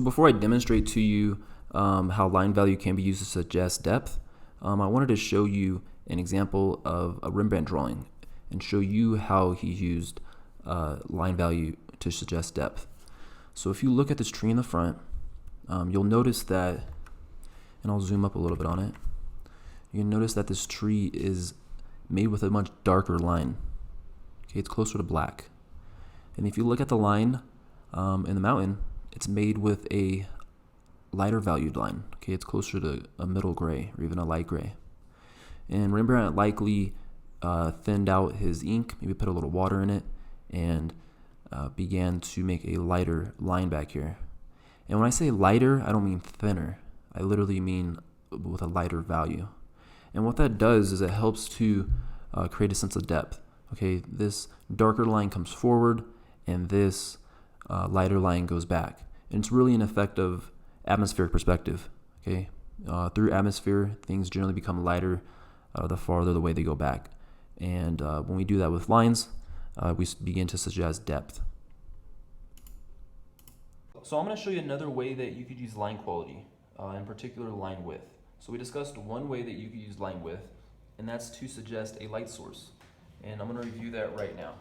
before I demonstrate to you how line value can be used to suggest depth, I wanted to show you an example of a Rembrandt drawing and show you how he used line value to suggest depth. So if you look at this tree in the front, you'll notice that, and I'll zoom up a little bit on it, you can notice that this tree is made with a much darker line. Okay, it's closer to black. And if you look at the line in the mountain, it's made with a lighter valued line. Okay, it's closer to a middle gray or even a light gray. And Rembrandt likely thinned out his ink, maybe put a little water in it, and began to make a lighter line back here. And when I say lighter, I don't mean thinner. I literally mean with a lighter value. And what that does is it helps to create a sense of depth. Okay, this darker line comes forward, and this lighter line goes back. And it's really an effect of atmospheric perspective. Okay, through atmosphere, things generally become lighter the farther the way they go back. And when we do that with lines, we begin to suggest depth. So I'm going to show you another way that you could use line quality, in particular line width. So we discussed one way that you could use line width, and that's to suggest a light source. And I'm going to review that right now.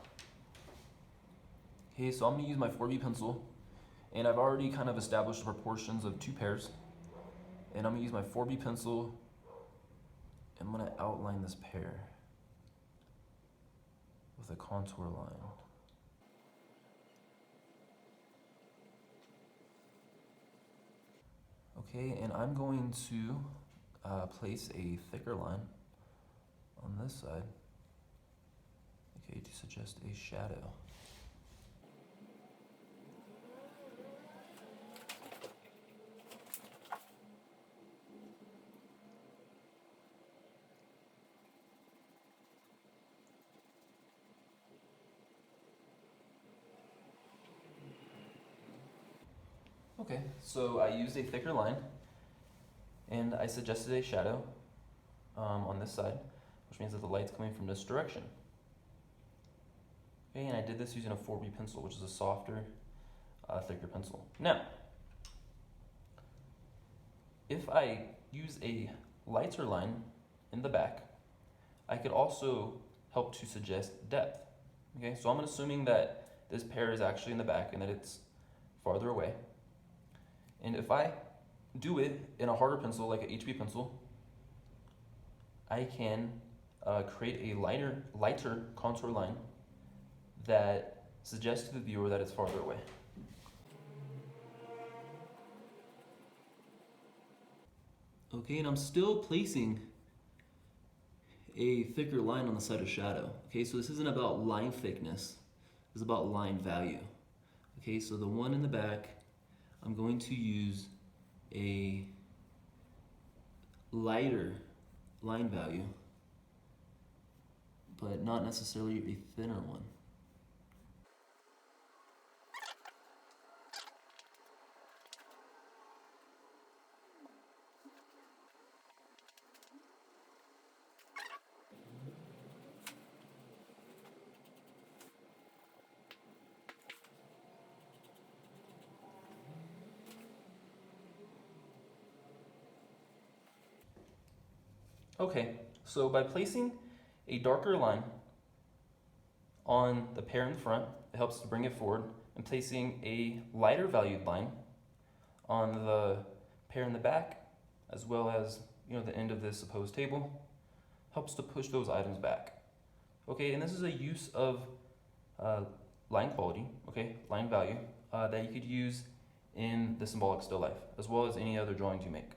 Okay, so I'm going to use my 4B pencil, and I've already kind of established the proportions of two pairs. And I'm going to use my 4B pencil, and I'm going to outline this pair with a contour line. Okay, and I'm going to place a thicker line on this side, okay, to suggest a shadow. Okay, so I used a thicker line, and I suggested a shadow on this side, which means that the light's coming from this direction. Okay, and I did this using a 4B pencil, which is a softer, thicker pencil. Now, if I use a lighter line in the back, I could also help to suggest depth. Okay, so I'm assuming that this pair is actually in the back and that it's farther away. And if I do it in a harder pencil, like an HB pencil, I can create a lighter contour line that suggests to the viewer that it's farther away. Okay, and I'm still placing a thicker line on the side of shadow. Okay, so this isn't about line thickness, it's about line value. Okay, so the one in the back, I'm going to use a lighter line value, but not necessarily a thinner one. Okay, so by placing a darker line on the pair in front, it helps to bring it forward, and placing a lighter valued line on the pair in the back, as well as the end of this supposed table, helps to push those items back. Okay, and this is a use of line quality, okay, line value, that you could use in the symbolic still life, as well as any other drawings you make.